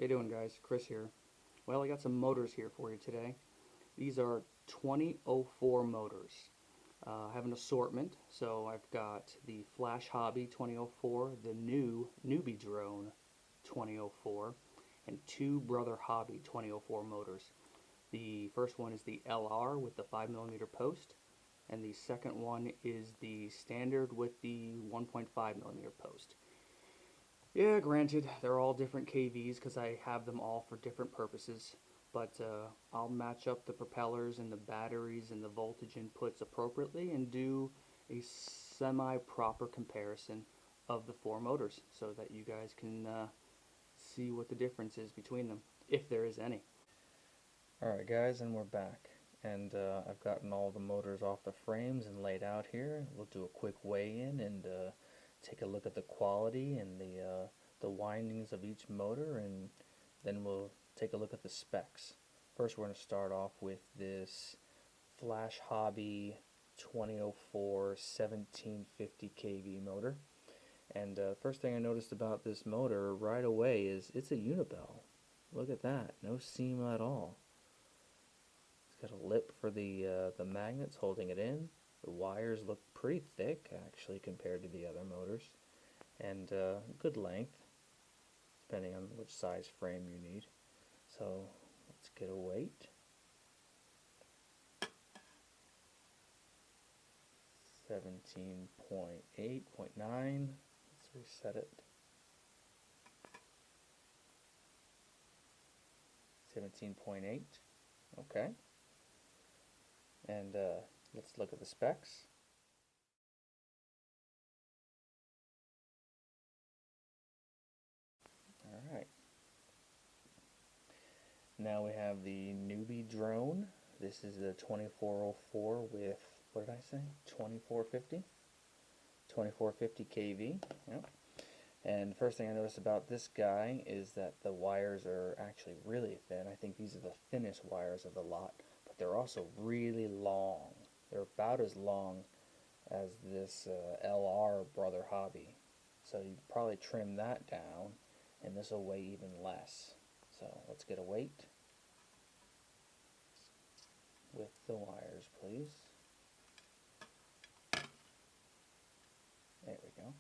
you doing, guys? Chris here. Well, I got some motors here for you today. These are 2004 motors. I have an assortment, so I've got the FlashHobby 2004, the new NewBeeDrone 2004, and two Brotherhobby 2004 motors. The first one is the LR with the 5mm post, and the second one is the standard with the 1.5mm post. Yeah, granted, they're all different KVs because I have them all for different purposes, but I'll match up the propellers and the batteries and the voltage inputs appropriately and do a semi-proper comparison of the four motors so that you guys can see what the difference is between them, if there is any. Alright guys, and we're back. And I've gotten all the motors off the frames and laid out here. We'll do a quick weigh-in and take a look at the quality and the windings of each motor, and then we'll take a look at the specs. First, we're going to start off with this FlashHobby 2004 1750 kV motor. And first thing I noticed about this motor right away is it's a Unibel. Look at that, no seam at all. It's got a lip for the magnets holding it in. The wires look pretty thick actually compared to the other motors, and good length depending on which size frame you need. So let's get a weight. 17.8.9. Let's reset it. 17.8. Okay. And let's look at the specs. Alright. Now we have the NewBeeDrone. This is the 2404 with, what did I say? 2450? 2450 kV. Yep. And first thing I noticed about this guy is that the wires are actually really thin. I think these are the thinnest wires of the lot, but they're also really long. They're about as long as this LR Brotherhobby. So you probably trim that down, and this will weigh even less. So let's get a weight with the wires, please. There we go.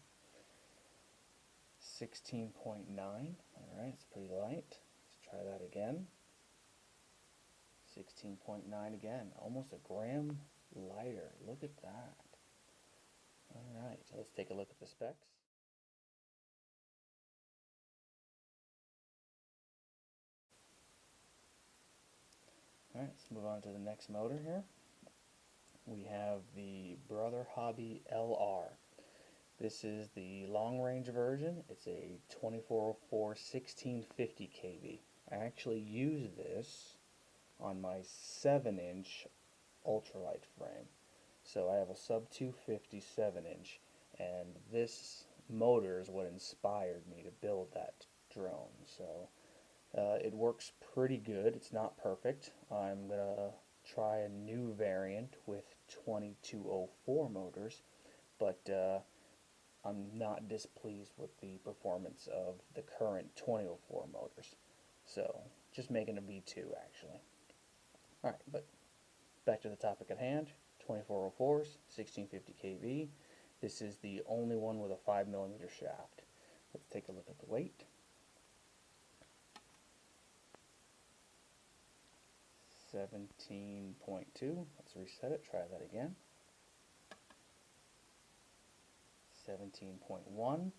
16.9. Alright, it's pretty light. Let's try that again. 16.9 again. Almost a gram lighter. Look at that. Alright, so let's take a look at the specs. Alright, let's move on to the next motor here. We have the Brotherhobby LR. This is the long-range version. It's a 2404 1650 kV. I actually use this on my 7-inch ultralight frame. So I have a sub 250 7-inch, and this motor is what inspired me to build that drone. So it works pretty good. It's not perfect. I'm gonna try a new variant with 2204 motors, but I'm not displeased with the performance of the current 2004 motors. So just making a V2 actually. Alright, but back to the topic at hand. 2404s, 1650 kV. This is the only one with a 5mm shaft. Let's take a look at the weight. 17.2. Let's reset it, try that again. 17.1.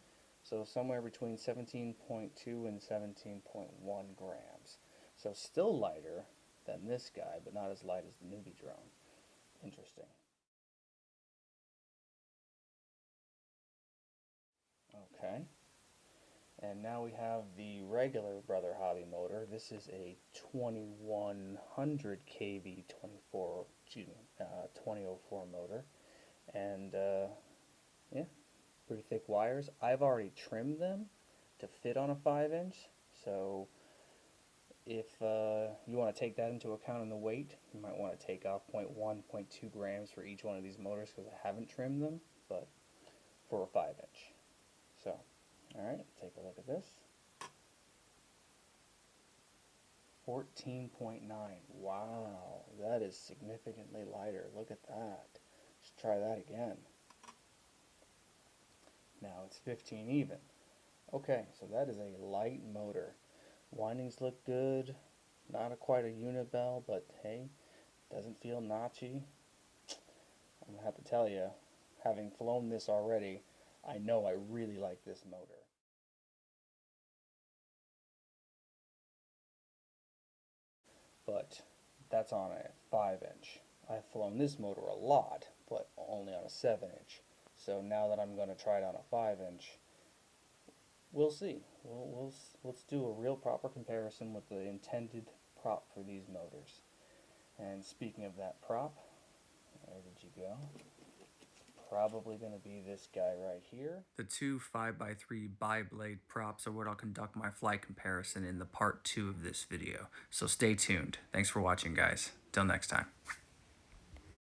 So somewhere between 17.2 and 17.1 grams. So still lighter than this guy, but not as light as the NewBeeDrone. Interesting. Okay. And now we have the regular Brotherhobby motor. This is a 2100 kV 2004 motor. And yeah, pretty thick wires. I've already trimmed them to fit on a 5-inch. So if you want to take that into account in the weight, you might want to take off 0.1, 0.2 grams for each one of these motors because I haven't trimmed them, but for a 5-inch. So, alright, take a look at this. 14.9. Wow, that is significantly lighter. Look at that. Let's try that again. Now it's 15 even. Okay, so that is a light motor. Windings look good. Not quite a unibell, but hey, doesn't feel notchy. I'm gonna have to tell you, having flown this already, I know I really like this motor. But that's on a 5-inch. I've flown this motor a lot, but only on a 7-inch. So now that I'm going to try it on a 5-inch, we'll see. Let's do a real proper comparison with the intended prop for these motors. And speaking of that prop, where did you go? Probably going to be this guy right here. The two 5x3 bi-blade props are what I'll conduct my flight comparison in the part 2 of this video. So stay tuned. Thanks for watching, guys. Till next time.